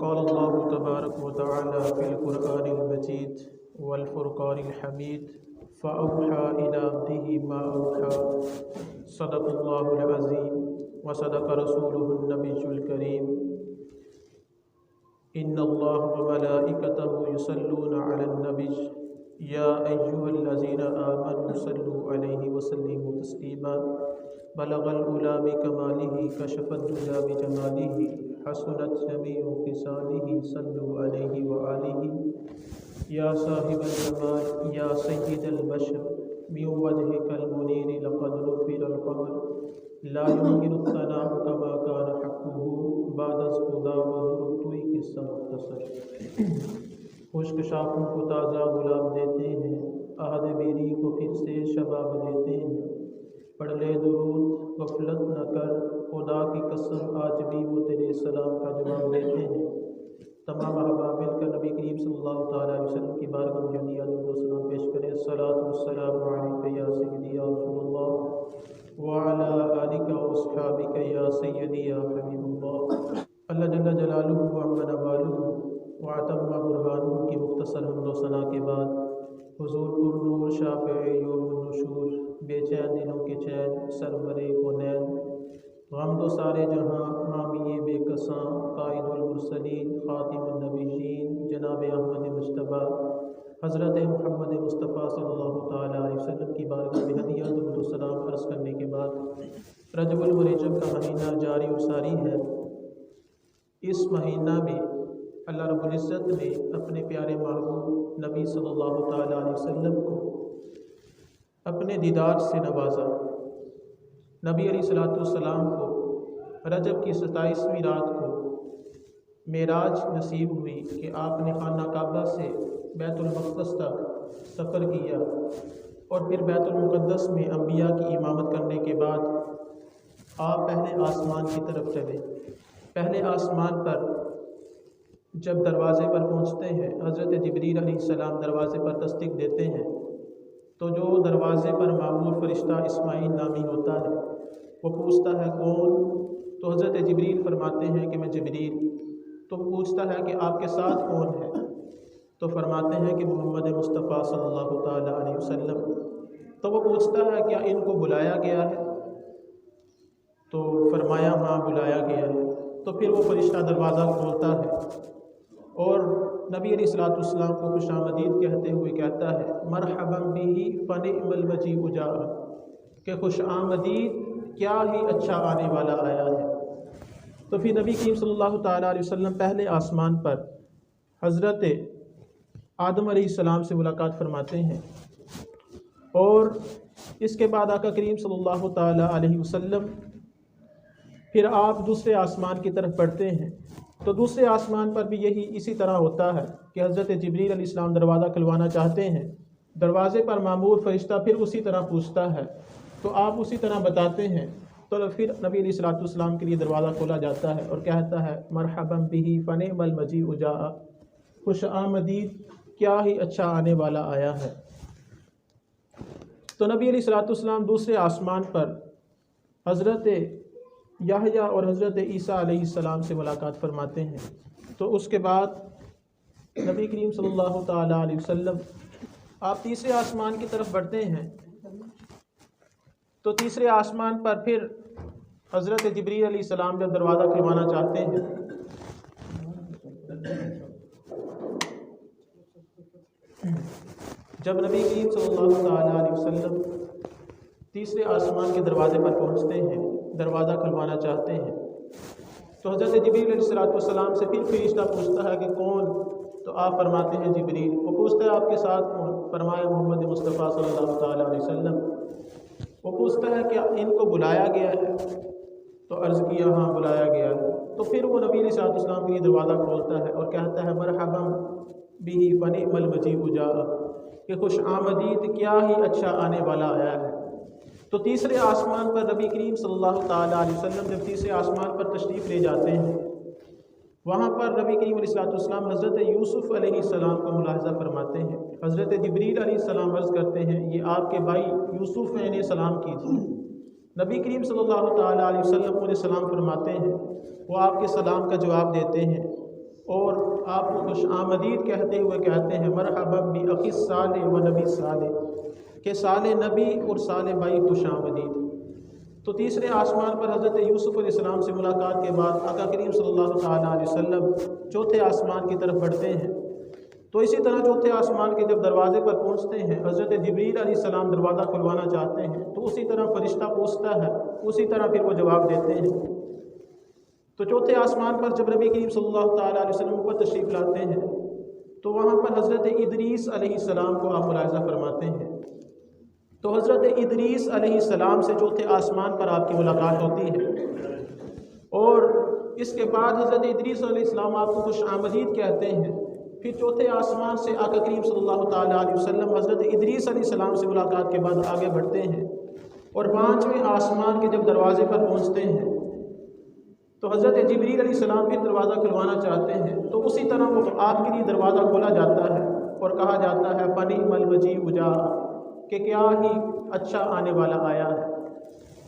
قال اللہ تبارک و تعالی فی القرآن المجید والفرقان الحمید فأوحى إلى عبده ما أوحى صدق اللہ العظیم وصدق رسوله النبی الکریم ان اللہ وملائکته یصلون علی النبی یا ایہا الذین آمنوا صلوا علیہ وسلموا تسلیما بلغ العلا بکمالہ کشف الدجى بجمالہ حسنت جمیع خصالہ صلوا علیہ وآلہ یا صاحب الجمال یا سید البشر من وجهك المنیر لقد نفر القمر لا يمكن الثناء كما كان حقه بعد خدا وزرتوئی قصہ مختصر خشک شاخوں کو تازہ گلاب دیتے ہیں، عہد بیری کو پھر سے شباب دیتے ہیں، پڑھ لے درود غفلت نہ کر، خدا کی قسم آج بھی وہ تیرے سلام کا جواب دیتے ہیں۔ تمام احباب مل کر نبی کریم صلی اللہ تعالیٰ علیہ وسلم کی بارگاہ میں ہدیہ درود و سلام پیش کریں۔ الصلاۃ والسلام علیک یا سیدی یا رسول اللہ وعلی آلک واصحابک یا سیدی یا حبیب اللہ۔ اللہ جل جلالہ وعظم نوالہ وعتم برہانہ کی مختصر حمد و ثنا کے بعد حضور پر نور شافع یوم النشور، بے چین دلوں کے چین سرور کونین، غمد و سارے جہاں حامی بے کساں، قائد المرسلین خاتم النبیین جناب احمد مجتبیٰ حضرت محمد مصطفیٰ صلی اللہ تعالیٰ علیہ وسلم کی بارگاہ میں ہدیہ درود و سلام عرض کرنے کے بعد رجب المرجب کا مہینہ جاری و ساری ہے۔ اس مہینہ میں اللہ رب العزت نے اپنے پیارے محبوب نبی صلی اللہ تعالیٰ علیہ وسلم کو اپنے دیدار سے نوازا۔ نبی علیہ السلام کو رجب کی 27ویں رات کو معراج نصیب ہوئی کہ آپ نے خانہ کعبہ سے بیت المقدس تک سفر کیا اور پھر بیت المقدس میں انبیاء کی امامت کرنے کے بعد آپ پہلے آسمان کی طرف چلے۔ پہلے آسمان پر جب دروازے پر پہنچتے ہیں، حضرت جبریل علیہ السلام دروازے پر تصدیق دیتے ہیں تو جو دروازے پر معمور فرشتہ اسماعیل نامی ہوتا ہے وہ پوچھتا ہے کون؟ تو حضرت جبریل فرماتے ہیں کہ میں جبریل۔ تو پوچھتا ہے کہ آپ کے ساتھ کون ہے؟ تو فرماتے ہیں کہ محمد مصطفیٰ صلی اللہ تعالیٰ علیہ وسلم۔ تو وہ پوچھتا ہے کیا ان کو بلایا گیا ہے؟ تو فرمایا ہاں بلایا گیا ہے۔ تو پھر وہ فرشتہ دروازہ کھولتا ہے اور نبی علیہ السلام کو خوش آمدید کہتے ہوئے کہتا ہے مرحبا بہ فنعم المجیء جاء، کہ خوش آمدید کیا ہی اچھا آنے والا آیا ہے۔ تو پھر نبی کریم صلی اللہ تعالیٰ علیہ وسلم پہلے آسمان پر حضرت آدم علیہ السلام سے ملاقات فرماتے ہیں اور اس کے بعد آقا کریم صلی اللہ تعالیٰ علیہ وسلم پھر آپ دوسرے آسمان کی طرف بڑھتے ہیں۔ تو دوسرے آسمان پر بھی اسی طرح ہوتا ہے کہ حضرت جبریل علیہ السلام دروازہ کھلوانا چاہتے ہیں، دروازے پر معمور فرشتہ پھر اسی طرح پوچھتا ہے تو آپ اسی طرح بتاتے ہیں، تو پھر نبی علیہ السلام کے لیے دروازہ کھولا جاتا ہے اور کہتا ہے مرحبا بہ فنعم المجیء جاء، خوش آمدید کیا ہی اچھا آنے والا آیا ہے۔ تو نبی علیہ السلام دوسرے آسمان پر حضرت یحییٰ اور حضرت عیسیٰ علیہ السلام سے ملاقات فرماتے ہیں۔ تو اس کے بعد نبی کریم صلی اللہ تعالیٰ علیہ وسلم آپ تیسرے آسمان کی طرف بڑھتے ہیں۔ تو تیسرے آسمان پر پھر حضرت جبریل علیہ السلام جب دروازہ کھلوانا چاہتے ہیں جب نبی کریم صلی اللہ تعالیٰ علیہ وسلم تیسرے آسمان کے دروازے پر پہنچتے ہیں، دروازہ کھلوانا چاہتے ہیں تو حضرت جبریل علیہ السلام سے پھر فرشتہ پوچھتا ہے کہ کون؟ تو آپ فرماتے ہیں جبریل۔ وہ پوچھتا ہے آپ کے ساتھ کون؟ فرمایا محمد مصطفیٰ صلی اللہ تعالیٰ علیہ وسلم۔ وہ پوچھتا ہے کہ ان کو بلایا گیا ہے؟ تو عرض کیا ہاں بلایا گیا ہے۔ تو پھر وہ نبی علیہ السلام کے لیے دروازہ کھولتا ہے اور کہتا ہے مرحبا بہ فنعم المجیء جاء، کہ خوش آمدید کیا ہی اچھا آنے والا آیا ہے۔ تو تیسرے آسمان پر نبی کریم صلی اللہ تعالیٰ علیہ وسلم جب تیسرے آسمان پر تشریف لے جاتے ہیں، وہاں پر نبی کریم علیہ السلام حضرت یوسف علیہ السلام کو ملاحظہ فرماتے ہیں۔ حضرت جبریل علیہ السلام عرض کرتے ہیں یہ آپ کے بھائی یوسف ہیں، انہیں سلام کیجیے۔ نبی کریم صلی اللہ تعالیٰ علیہ وسلم انہیں سلام فرماتے ہیں، وہ آپ کے سلام کا جواب دیتے ہیں اور آپ کو خوش آمدید کہتے ہوئے کہتے ہیں مرحبا بأخی صالح و نبی صالح، کہ صالح نبی اور صالح بھائی خوش آمدید۔ تو تیسرے آسمان پر حضرت یوسف علیہ السلام سے ملاقات کے بعد آقا کریم صلی اللہ تعالیٰ علیہ وسلم چوتھے آسمان کی طرف بڑھتے ہیں۔ تو اسی طرح چوتھے آسمان کے جب دروازے پر پہنچتے ہیں، حضرت جبریل علیہ السلام دروازہ کھلوانا چاہتے ہیں، تو اسی طرح فرشتہ پوچھتا ہے، اسی طرح پھر وہ جواب دیتے ہیں۔ تو چوتھے آسمان پر جب نبی کریم صلی اللہ تعالیٰ علیہ وسلم پر تشریف لاتے ہیں تو وہاں پر حضرت ادریس علیہ السلام کو آپ ملاحظہ فرماتے ہیں۔ تو حضرت ادریس علیہ السلام سے چوتھے آسمان پر آپ کی ملاقات ہوتی ہے، اور اس کے بعد حضرت ادریس علیہ السلام آپ کو خوش آمدید کہتے ہیں۔ پھر چوتھے آسمان سے آقا کریم صلی اللہ تعالیٰ علیہ وسلم حضرت ادریس علیہ السلام سے ملاقات کے بعد آگے بڑھتے ہیں، اور پانچویں آسمان کے جب دروازے پر پہنچتے ہیں تو حضرت جبریل علیہ السلام پھر دروازہ کھلوانا چاہتے ہیں، تو اسی طرح وہ آپ کے لیے دروازہ کھولا جاتا ہے اور کہا جاتا ہے فنعم المجیء جاء، کہ کیا ہی اچھا آنے والا آیا ہے۔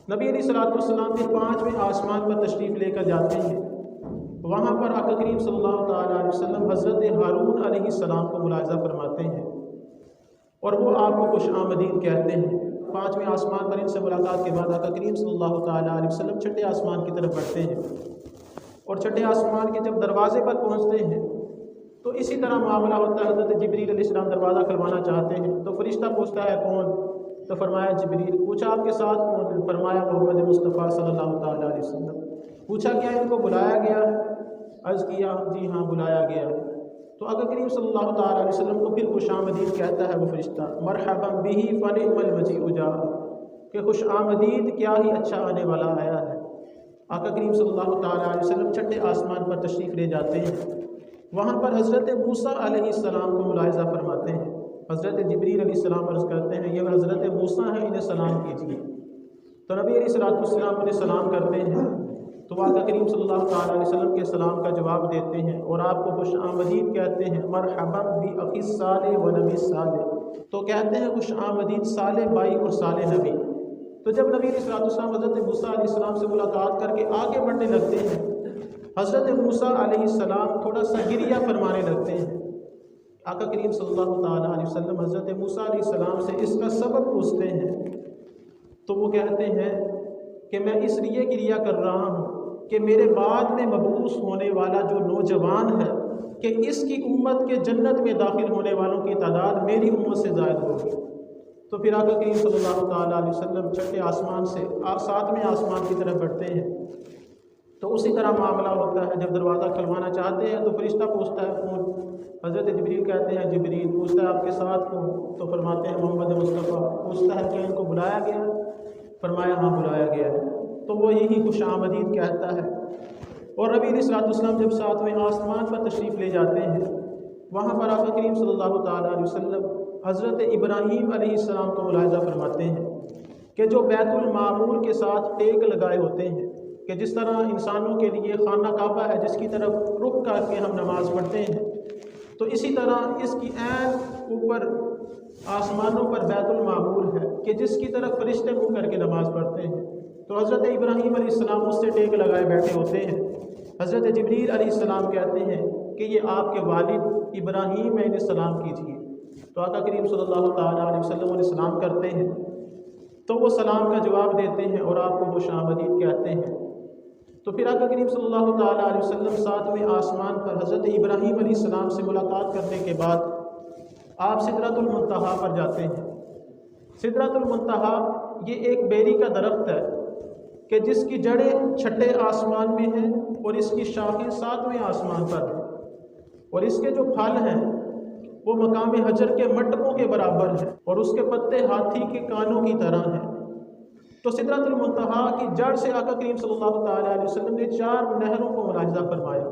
نبی علیہ السلام پھر پانچویں آسمان پر تشریف لے کر جاتے ہیں، وہاں پر آقا کریم صلی اللہ تعالیٰ علیہ وسلم حضرت ہارون علیہ السلام کو ملاحظہ فرماتے ہیں، اور وہ آپ کو خوش آمدید کہتے ہیں۔ پانچویں آسمان پر ان سے ملاقات کے بعد آقا کریم صلی اللہ تعالیٰ علیہ وسلم چھٹے آسمان کی طرف بڑھتے ہیں، اور چھٹے آسمان کے جب دروازے پر پہنچتے ہیں تو اسی طرح معاملہ ہوتا ہے۔ حضرت جبریل علیہ السلام دروازہ کھلوانا چاہتے ہیں تو فرشتہ پوچھتا ہے کون؟ تو فرمایا جبریل۔ پوچھا آپ کے ساتھ کون؟ فرمایا محمد مصطفیٰ صلی اللہ تعالیٰ علیہ وسلم۔ پوچھا کیا ان کو بلایا گیا ہے؟ عرض کیا جی ہاں بلایا گیا ہے۔ تو آقا کریم صلی اللہ تعالیٰ علیہ وسلم کو پھر خوش آمدید کہتا ہے وہ فرشتہ مرحبا بہ فنعم المجیء جاء، کہ خوش آمدید کیا ہی اچھا آنے والا آیا ہے۔ آقا کریم صلی اللہ تعالیٰ علیہ وسلم چھٹے آسمان پر تشریف لے جاتے ہیں، وہاں پر حضرت موسیٰ علیہ السلام کو ملاحظہ فرماتے ہیں۔ حضرت جبریل علیہ السلام عرض کرتے ہیں یہ حضرت موسیٰ ہیں، انہیں سلام کیجیے۔ تو نبی علیہ السلام انہیں سلام کرتے ہیں، تو آقا کریم صلی اللہ تعالیٰ علیہ وسلم کے سلام کا جواب دیتے ہیں اور آپ کو خوش آمدید کہتے ہیں مرحبا بأخی صالح و نبی صالح، تو کہتے ہیں خوش آمدید صالح بھائی اور صالح نبی۔ تو جب نبی علیہ السلام حضرت موسیٰ علیہ السلام سے ملاقات کر کے آگے بڑھنے لگتے ہیں، حضرت موسیٰ علیہ السلام تھوڑا سا گریہ فرمانے لگتے ہیں۔ آقا کریم صلی اللہ تعالیٰ علیہ وسلم حضرت موسیٰ علیہ السلام سے اس کا سبب پوچھتے ہیں، تو وہ کہتے ہیں کہ میں اس لیے گریہ کر رہا ہوں کہ میرے بعد میں مبعوث ہونے والا جو نوجوان ہے کہ اس کی امت کے جنت میں داخل ہونے والوں کی تعداد میری امت سے زائد ہوگی۔ تو پھر آقا کریم صلی اللہ تعالیٰ علیہ وسلم چھٹے آسمان سے ساتویں آسمان کی طرف بڑھتے ہیں، تو اسی طرح معاملہ ہوتا ہے۔ جب دروازہ کھلوانا چاہتے ہیں تو فرشتہ پوچھتا ہے کون؟ حضرت جبریل کہتے ہیں جبریل۔ پوچھتا ہے آپ کے ساتھ کون؟ تو فرماتے ہیں محمد مصطفیٰ۔ پوچھتا ہے کہ ان کو بلایا گیا؟ فرمایا ہاں بلایا گیا ہے۔ تو وہ یہی خوش آمدید کہتا ہے۔ اور نبی علیہ السلام جب ساتویں آسمان پر تشریف لے جاتے ہیں، وہاں پر آقا کریم صلی اللہ تعالیٰ علیہ وسلم حضرت ابراہیم علیہ السلام کو ملاحظہ فرماتے ہیں کہ جو بیت المعمور کے ساتھ ٹیک لگائے ہوتے ہیں، کہ جس طرح انسانوں کے لیے خانہ کعبہ ہے جس کی طرف رخ کر کے ہم نماز پڑھتے ہیں، تو اسی طرح اس کی عین اوپر آسمانوں پر بیت المعمور ہے کہ جس کی طرف فرشتے منہ کر کے نماز پڑھتے ہیں۔ تو حضرت ابراہیم علیہ السلام اس سے ٹیک لگائے بیٹھے ہوتے ہیں۔ حضرت جبریل علیہ السلام کہتے ہیں کہ یہ آپ کے والد ابراہیم ہیں، انہیں سلام کیجیے۔ تو آقا کریم صلی اللہ تعالیٰ علیہ وسلم انہیں سلام کرتے ہیں، تو وہ سلام کا جواب دیتے ہیں اور آپ کو خوش آمدید کہتے ہیں۔ تو پھر آقا کریم صلی اللہ تعالیٰ علیہ وسلم ساتویں آسمان پر حضرت ابراہیم علیہ السلام سے ملاقات کرنے کے بعد آپ سدرۃ المنتہا پر جاتے ہیں۔ سدرۃ المنتہا یہ ایک بیری کا درخت ہے کہ جس کی جڑیں چھٹے آسمان میں ہیں اور اس کی شاخیں ساتویں آسمان پر ہیں، اور اس کے جو پھل ہیں وہ مقام حجر کے مٹکوں کے برابر ہیں اور اس کے پتے ہاتھی کے کانوں کی طرح ہیں۔ تو سدرۃ المنتہا کی جڑ سے آقا کریم صلی اللہ تعالیٰ علیہ وسلم نے 4 نہروں کو ملاحظہ فرمایا۔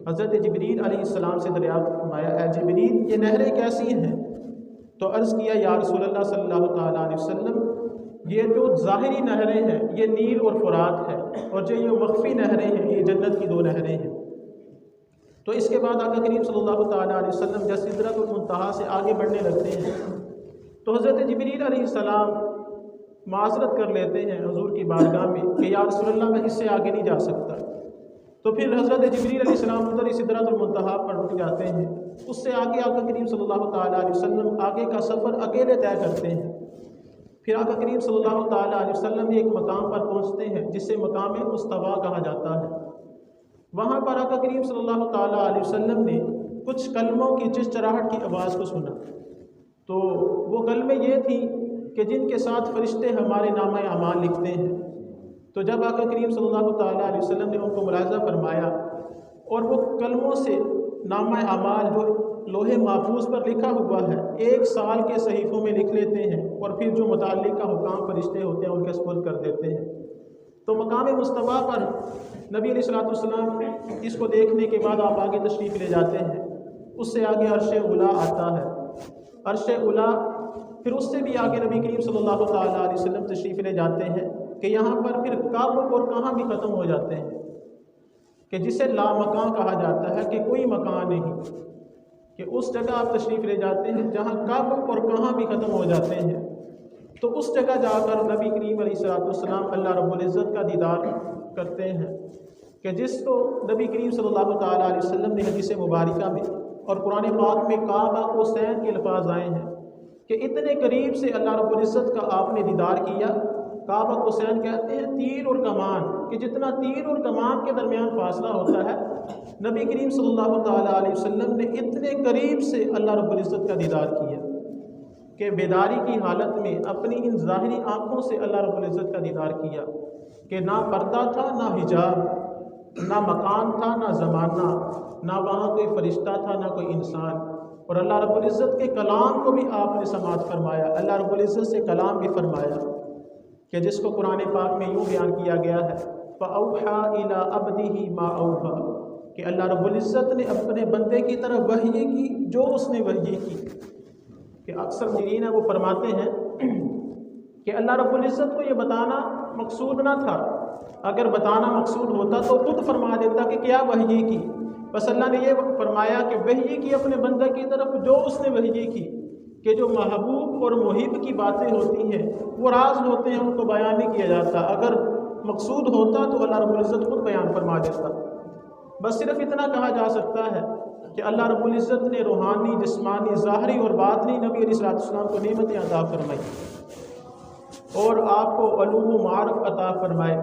حضرت جبریل علیہ السلام سے دریافت فرمایا اے جبریل یہ نہریں کیسی ہیں؟ تو عرض کیا یا رسول اللہ صلی اللہ تعالیٰ علیہ وسلم یہ جو ظاہری نہریں ہیں یہ نیل اور فرات ہے، اور جو یہ مخفی نہریں ہیں یہ جنت کی 2 نہریں ہیں۔ تو اس کے بعد آقا کریم صلی اللہ تعالیٰ علیہ وسلم جب سدرۃ المنتہا سے آگے بڑھنے لگتے ہیں تو حضرت جبریل علیہ السلام معذرت کر لیتے ہیں حضور کی بارگاہ میں کہ یا رسول اللہ میں اس سے آگے نہیں جا سکتا۔ تو پھر حضرت جبریل علیہ السلام ادھر سدرۃ المنتہا پر رک جاتے ہیں. اس سے آگے آقا کریم صلی اللہ تعالیٰ علیہ وسلم آگے کا سفر اکیلے طے کرتے ہیں. پھر آقا کریم صلی اللہ تعالیٰ علیہ وسلم ایک مقام پر پہنچتے ہیں جسے مقام مصطفیٰ کہا جاتا ہے. وہاں پر آقا کریم صلی اللہ تعالیٰ علیہ وسلم نے کچھ کلموں کی چرچراہٹ کی آواز کو سنا. تو وہ کلمے یہ تھی کہ جن کے ساتھ فرشتے ہمارے نامہ اعمال لکھتے ہیں. تو جب آقا کریم صلی اللہ تعالیٰ علیہ وسلم نے ان کو ملاحظہ فرمایا اور وہ کلموں سے نامہ اعمال جو لوح محفوظ پر لکھا ہوا ہے 1 سال کے صحیفوں میں لکھ لیتے ہیں اور پھر جو متعلقہ حکام فرشتے ہوتے ہیں ان کے سپرد کر دیتے ہیں. تو مقام مصطفیٰ پر نبی علیہ الصلوۃ والسلام اس کو دیکھنے کے بعد آپ آگے تشریف لے جاتے ہیں. اس سے آگے عرش اولا آتا ہے. عرش اولا پھر اس سے بھی آگے نبی کریم صلی اللہ تعالیٰ علیہ وسلم تشریف لے جاتے ہیں کہ یہاں پر پھر کعب اور کہاں بھی ختم ہو جاتے ہیں کہ جسے لامکان کہا جاتا ہے کہ کوئی مکان نہیں، کہ اس جگہ آپ تشریف لے جاتے ہیں جہاں کعب اور کہاں بھی ختم ہو جاتے ہیں. تو اس جگہ جا کر نبی کریم علیہ الصلوۃ والسلام اللہ رب العزت کا دیدار کرتے ہیں کہ جس کو نبی کریم صلی اللہ تعالیٰ علیہ وسلم نے حدیث مبارکہ میں اور قرآن پاک میں کعبہ قوسین کے الفاظ آئے ہیں کہ اتنے قریب سے اللہ رب العزت کا آپ نے دیدار کیا. کعبہ قوسین کہتے ہیں تیر اور کمان، کہ جتنا تیر اور کمان کے درمیان فاصلہ ہوتا ہے نبی کریم صلی اللہ تعالیٰ علیہ وسلم نے اتنے قریب سے اللہ رب العزت کا دیدار کیا کہ بیداری کی حالت میں اپنی ان ظاہری آنکھوں سے اللہ رب العزت کا دیدار کیا کہ نہ پردہ تھا، نہ حجاب، نہ مکان تھا، نہ زمانہ، نہ وہاں کوئی فرشتہ تھا، نہ کوئی انسان. اور اللہ رب العزت کے کلام کو بھی آپ نے سماعت فرمایا. اللہ رب العزت سے کلام بھی فرمایا کہ جس کو قرآن پاک میں یوں بیان کیا گیا ہے فَأَوْحَى إِلَىٰ عَبْدِهِ مَا أَوْحَىٰ، کہ اللہ رب العزت نے اپنے بندے کی طرف وحی کی جو اس نے وحی کی. کہ اکثر مفسرین وہ فرماتے ہیں کہ اللہ رب العزت کو یہ بتانا مقصود نہ تھا. اگر بتانا مقصود ہوتا تو خود فرما دیتا کہ کیا وحی کی. بس اللہ نے یہ فرمایا کہ وحی کی اپنے بندے کی طرف جو اس نے وحی کی، کہ جو محبوب اور محب کی باتیں ہوتی ہیں وہ راز ہوتے ہیں، ان کو بیان نہیں کیا جاتا. اگر مقصود ہوتا تو اللہ رب العزت خود بیان فرما دیتا. بس صرف اتنا کہا جا سکتا ہے کہ اللہ رب العزت نے روحانی، جسمانی، ظاہری اور باطنی نبی علیہ الصلوۃ والسلام کو نعمتیں عطا فرمائی اور آپ کو علوم و معارف عطا فرمائے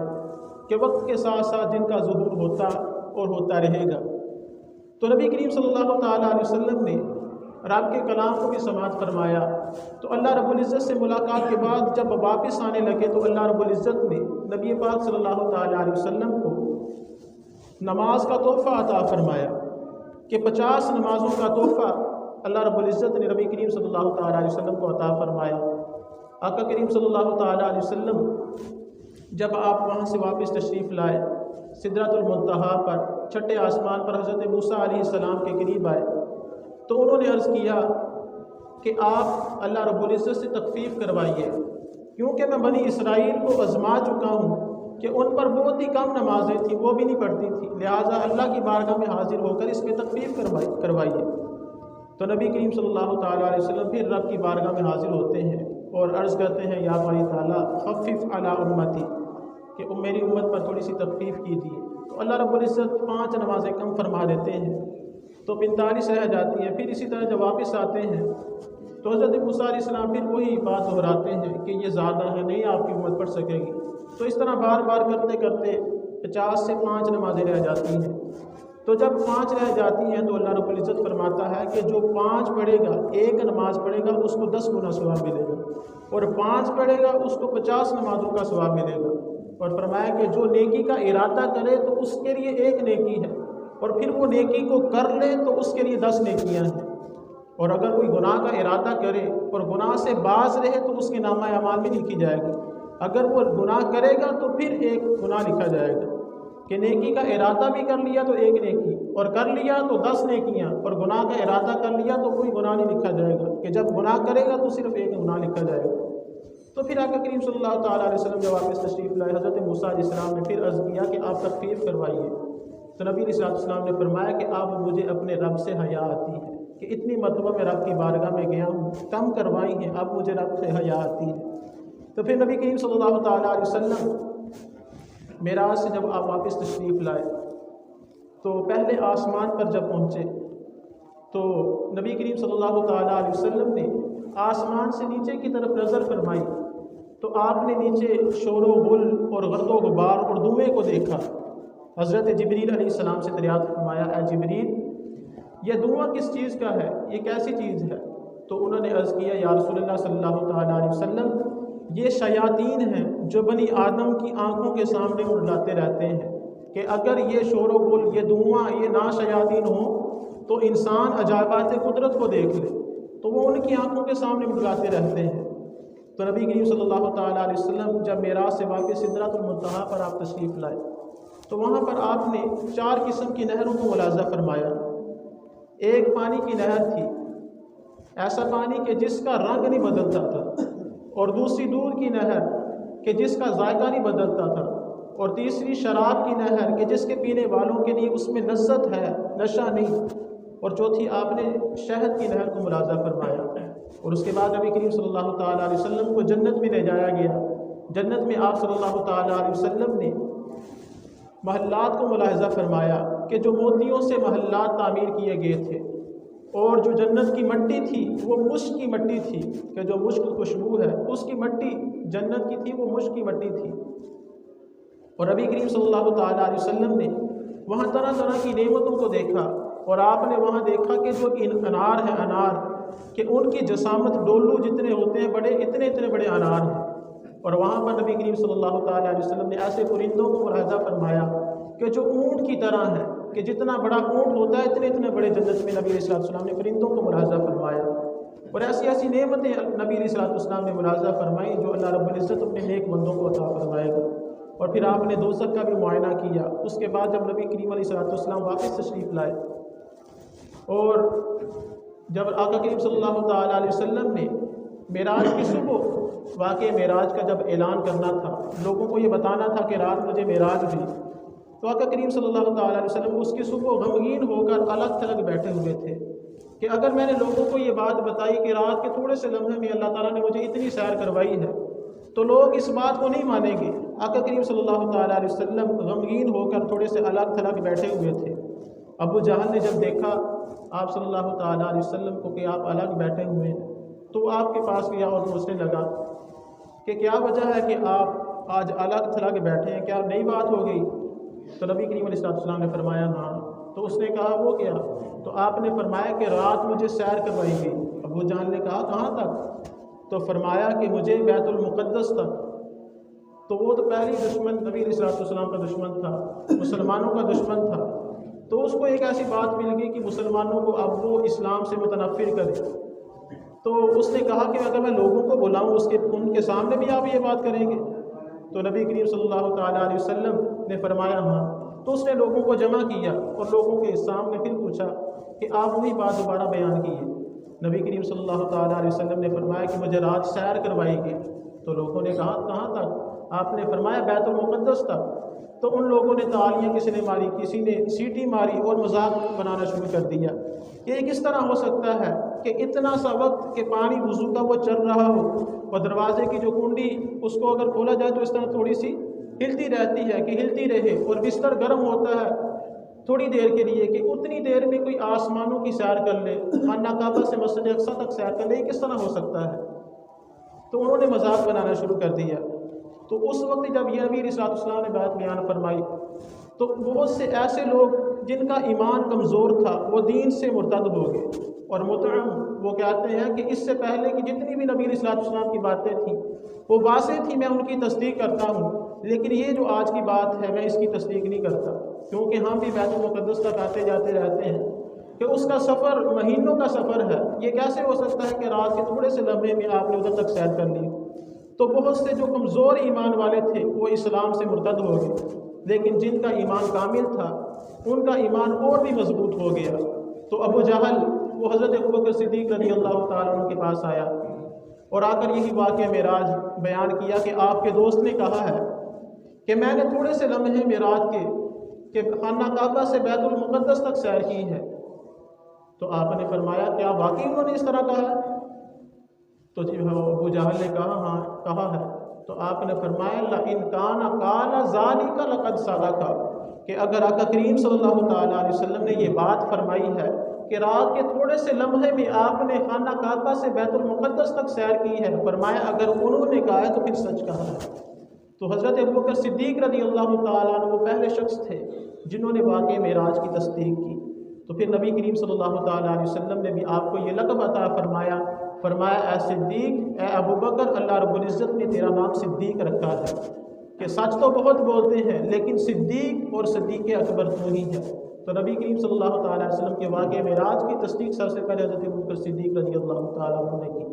کہ وقت کے ساتھ ساتھ جن کا ظہور ہوتا اور ہوتا رہے گا. تو نبی کریم صلی اللہ تعالیٰ علیہ وسلم نے رب کے کلام کو بھی سماعت فرمایا. تو اللہ رب العزت سے ملاقات کے بعد جب واپس آنے لگے تو اللہ رب العزت نے نبی پاک صلی اللہ تعالیٰ علیہ وسلم کو نماز کا تحفہ عطا فرمایا کہ 50 نمازوں کا تحفہ اللہ رب العزت نے نبی کریم صلی اللہ تعالیٰ علیہ وسلم کو عطا فرمایا. آقا کریم صلی اللہ تعالیٰ علیہ وسلم جب آپ وہاں سے واپس تشریف لائے، سدرۃ المنتہا پر چھٹے آسمان پر حضرت موسیٰ علیہ السلام کے قریب آئے تو انہوں نے عرض کیا کہ آپ اللہ رب العزت سے تخفیف کروائیے، کیونکہ میں بنی اسرائیل کو آزما چکا ہوں کہ ان پر بہت ہی کم نمازیں تھیں، وہ بھی نہیں پڑھتی تھیں، لہٰذا اللہ کی بارگاہ میں حاضر ہو کر اس پہ تخفیف کروائیے. تو نبی کریم صلی اللہ تعالیٰ علیہ وسلم پھر رب کی بارگاہ میں حاضر ہوتے ہیں اور عرض کرتے ہیں یا باری تعالیٰ خفف علی امتی، کہ میری امت پر تھوڑی سی تخفیف کیجیے. تو اللہ رب العزت 5 نمازیں کم فرما دیتے ہیں تو 45 رہ جاتی ہیں. پھر اسی طرح جب واپس آتے ہیں تو حضرت موسیٰ علیہ السلام پھر وہی بات دہراتے ہیں کہ یہ زیادہ ہے، نہیں آپ کی امت پڑھ سکے گی. تو اس طرح بار بار کرتے کرتے 50 سے 5 نمازیں رہ جاتی ہیں. تو جب 5 رہ جاتی ہیں تو اللہ رب العزت فرماتا ہے کہ جو 5 پڑھے گا، 1 نماز پڑھے گا، اس کو 10 گنا ثواب ملے گا، اور 5 پڑھے گا اس کو 50 نمازوں کا ثواب ملے گا. اور فرمایا کہ جو نیکی کا ارادہ کرے تو اس کے لیے 1 نیکی ہے، اور پھر وہ نیکی کو کر لے تو اس کے لیے 10 نیکیاں ہیں. اور اگر کوئی گناہ کا ارادہ کرے اور گناہ سے باز رہے تو اس کے نامہ اعمال میں لکھی جائے گی. اگر وہ گناہ کرے گا تو پھر 1 گناہ لکھا جائے گا. کہ نیکی کا ارادہ بھی کر لیا تو 1 نیکی، اور کر لیا تو 10 نیکیاں، اور گناہ کا ارادہ کر لیا تو کوئی گناہ نہیں لکھا جائے گا. کہ جب گناہ کرے گا تو صرف 1 گناہ لکھا جائے گا. تو پھر آقا کریم صلی اللہ تعالیٰ علیہ وسلم جب واپس تشریف لائے، حضرت موسیٰ علیہ السلام نے پھر عرض کیا کہ آپ تخفیف کروائیے. تو نبی علیہ السلام نے فرمایا کہ اب مجھے اپنے رب سے حیا آتی ہے کہ اتنی مرتبہ میں رب کی بارگاہ میں گیا ہوں، کم کروائی ہیں، اب مجھے رب سے حیا آتی ہے. تو پھر نبی کریم صلی اللہ تعالیٰ علیہ وسلم معراج سے جب آپ واپس تشریف لائے تو پہلے آسمان پر جب پہنچے تو نبی کریم صلی اللہ تعالیٰ علیہ وسلم نے آسمان سے نیچے کی طرف نظر فرمائی تو آپ نے نیچے شور و غل اور گرد و غبار اور دھوئیں کو دیکھا۔ حضرت جبریل علیہ السلام سے دریافت فرمایا، اے جبریل یہ دھواں کس چیز کا ہے، یہ کیسی چیز ہے؟ تو انہوں نے عرض کیا، یا رسول اللہ صلی اللہ تعالیٰ علیہ وسلم یہ شیاطین ہیں جو بنی آدم کی آنکھوں کے سامنے منڈلاتے رہتے ہیں کہ اگر یہ شور و غل، یہ دھواں، یہ نا شیاطین ہوں تو انسان عجائبات قدرت کو دیکھ لے، تو وہ ان کی آنکھوں کے سامنے منڈلاتے رہتے ہیں۔ تو نبی کریم صلی اللہ تعالیٰ علیہ وسلم جب معراج سے واپس سدرۃ المنتہا پر آپ تشریف لائے تو وہاں پر آپ نے 4 قسم کی نہروں کو ملاحظہ فرمایا۔ ایک پانی کی نہر تھی، ایسا پانی کہ جس کا رنگ نہیں بدلتا تھا، اور دوسری دودھ کی نہر کہ جس کا ذائقہ نہیں بدلتا تھا، اور تیسری شراب کی نہر کہ جس کے پینے والوں کے لیے اس میں لذت ہے، نشہ نہیں، اور چوتھی آپ نے شہد کی نہر کو ملاحظہ فرمایا۔ اور اس کے بعد نبی کریم صلی اللہ تعالیٰ علیہ وسلم کو جنت میں لے جایا گیا۔ جنت میں آپ صلی اللہ تعالیٰ علیہ وسلم نے محلات کو ملاحظہ فرمایا کہ جو موتیوں سے محلات تعمیر کیے گئے تھے، اور جو جنت کی مٹی تھی وہ مشک کی مٹی تھی کہ جو مشک خوشبو ہے اس کی مٹی جنت کی تھی، وہ مشک کی مٹی تھی۔ اور نبی کریم صلی اللہ تعالیٰ علیہ وسلم نے وہاں طرح طرح کی نعمتوں کو دیکھا، اور آپ نے وہاں دیکھا کہ جو انار ہیں، انار کہ ان کی جسامت ڈولو جتنے ہوتے ہیں، بڑے اتنے بڑے انار ہیں۔ اور وہاں پر نبی کریم صلی اللہ تعالیٰ علیہ وسلم نے ایسے پرندوں کو ملاحظہ فرمایا کہ جو اونٹ کی طرح ہیں، کہ جتنا بڑا اونٹ ہوتا ہے اتنے بڑے جنت میں نبی علیہ السلام نے پرندوں کو ملاحظہ فرمایا۔ اور ایسی نعمتیں نبی علیہ السلام نے ملاحظہ فرمائی جو اللہ رب العزت اپنے نیک بندوں کو عطا فرمائے گا۔ اور پھر آپ نے دوزخ کا بھی معائنہ کیا۔ اس کے بعد جب نبی کریم علیہ السلام واپس تشریف لائے اور جب آقا کریم صلی اللہ تعالیٰ علیہ وسلم نے معراج کی صبح واقع معراج کا جب اعلان کرنا تھا، لوگوں کو یہ بتانا تھا کہ رات مجھے معراج ہوئی، تو آقا کریم صلی اللہ تعالیٰ علیہ وسلم اس کی صبح غمگین ہو کر الگ تھلگ بیٹھے ہوئے تھے کہ اگر میں نے لوگوں کو یہ بات بتائی کہ رات کے تھوڑے سے لمحے میں اللہ تعالیٰ نے مجھے اتنی سیر کروائی ہے تو لوگ اس بات کو نہیں مانیں گے۔ آقا کریم صلی اللہ تعالیٰ علیہ وسلم غمگین ہو کر تھوڑے سے الگ تھلگ بیٹھے ہوئے تھے۔ ابو جہل نے جب دیکھا آپ صلی اللہ تعالیٰ علیہ وسلم کو کہ آپ الگ بیٹھے ہوئے ہیں تو وہ آپ کے پاس گیا اور پوچھنے لگا کہ کیا وجہ ہے کہ آپ آج الگ تھلگ بیٹھے ہیں، کیا نئی بات ہو گئی؟ تو نبی کریم علیہ السلام نے فرمایا ہاں۔ تو اس نے کہا وہ کیا؟ تو آپ نے فرمایا کہ رات مجھے سیر کروائی گئی۔ ابو جہل نے کہا کہاں تک؟ تو فرمایا کہ مجھے بیت المقدس تک۔ تو وہ تو پہلی دشمن نبی علیہ السلام کا دشمن تھا، مسلمانوں کا دشمن تھا، تو اس کو ایک ایسی بات مل گئی کہ مسلمانوں کو اب وہ اسلام سے متنفر کرے۔ تو اس نے کہا کہ اگر میں لوگوں کو بلاؤں ان کے سامنے بھی آپ یہ بات کریں گے؟ تو نبی کریم صلی اللہ تعالیٰ علیہ وسلم نے فرمایا ہاں۔ تو اس نے لوگوں کو جمع کیا اور لوگوں کے سامنے پھر پوچھا کہ آپ وہی بات دوبارہ بیان کیے۔ نبی کریم صلی اللہ تعالیٰ علیہ وسلم نے فرمایا کہ مجھے رات سیر کروائی گئی۔ تو لوگوں نے کہا کہاں تک؟ آپ نے فرمایا بیت المقدس تک۔ تو ان لوگوں نے تالیاں کسی نے ماری، کسی نے سیٹی ماری اور مذاق بنانا شروع کر دیا کہ یہ کس طرح ہو سکتا ہے کہ اتنا سا وقت کہ پانی وضو کا وہ چل رہا ہو اور دروازے کی جو کنڈی اس کو اگر کھولا جائے تو اس طرح تھوڑی سی ہلتی رہتی ہے کہ ہلتی رہے، اور بستر گرم ہوتا ہے تھوڑی دیر کے لیے کہ اتنی دیر میں کوئی آسمانوں کی سیر کر لے، خانہ کعبہ سے مسجد اقصیٰ تک سیر کر لے، یہ کس طرح ہو سکتا ہے؟ تو انہوں نے مذاق بنانا شروع کر دیا۔ تو اس وقت جب یہ نبی علیہ السلام نے بات بیان فرمائی تو بہت سے ایسے لوگ جن کا ایمان کمزور تھا وہ دین سے مرتد ہو گئے۔ اور مطعم وہ کہتے ہیں کہ اس سے پہلے کی جتنی بھی نبی علیہ السلام کی باتیں تھیں وہ واضح تھی، میں ان کی تصدیق کرتا ہوں، لیکن یہ جو آج کی بات ہے میں اس کی تصدیق نہیں کرتا، کیونکہ ہم بھی بیت المقدس تک آتے جاتے رہتے ہیں کہ اس کا سفر مہینوں کا سفر ہے، یہ کیسے ہو سکتا ہے کہ رات کے تھوڑے سے لمحے میں آپ نے ادھر تک سیر کر لی؟ تو بہت سے جو کمزور ایمان والے تھے وہ اسلام سے مرتد ہو گئے، لیکن جن کا ایمان کامل تھا ان کا ایمان اور بھی مضبوط ہو گیا۔ تو ابو جہل وہ حضرت ابوبکر صدیق رضی اللہ تعالیٰ عنہ کے پاس آیا اور آ کر یہی واقعہ معراج بیان کیا کہ آپ کے دوست نے کہا ہے کہ میں نے تھوڑے سے لمحے معراج کے کہ خانہ کعبہ سے بیت المقدس تک سیر کی ہے۔ تو آپ نے فرمایا کیا واقعی انہوں نے اس طرح کہا ہے؟ تو ابو جہل نے کہا ہاں کہا ہے۔ تو آپ نے فرمایا لَإِنْ كَانَ قَالَ ذَلِكَ لَقَدْ صَدَقَ، کہ اگر آقا کریم صلی اللہ تعالیٰ علیہ وسلم نے یہ بات فرمائی ہے کہ رات کے تھوڑے سے لمحے میں آپ نے خانہ کعبہ سے بیت المقدس تک سیر کی ہے، فرمایا اگر انہوں نے کہا ہے تو پھر سچ کہا ہے۔ تو حضرت ابوبکر صدیق رضی اللہ تعالیٰ عنہ وہ پہلے شخص تھے جنہوں نے واقعہ معراج کی تصدیق کی۔ تو پھر نبی کریم صلی اللہ تعالیٰ علیہ وسلم نے بھی آپ کو یہ لقب عطا فرمایا، اے صدیق، اے ابوبکر، اللہ رب العزت نے تیرا نام صدیق رکھا ہے کہ سچ تو بہت بولتے ہیں لیکن صدیق اور صدیق اکبر تو ہی ہے۔ تو نبی کریم صلی اللہ تعالیٰ علیہ وسلم کے واقعہ معراج کی تصدیق سب سے پہلے حضرت ابوبکر صدیق رضی اللہ تعالیٰ عنہ نے کی۔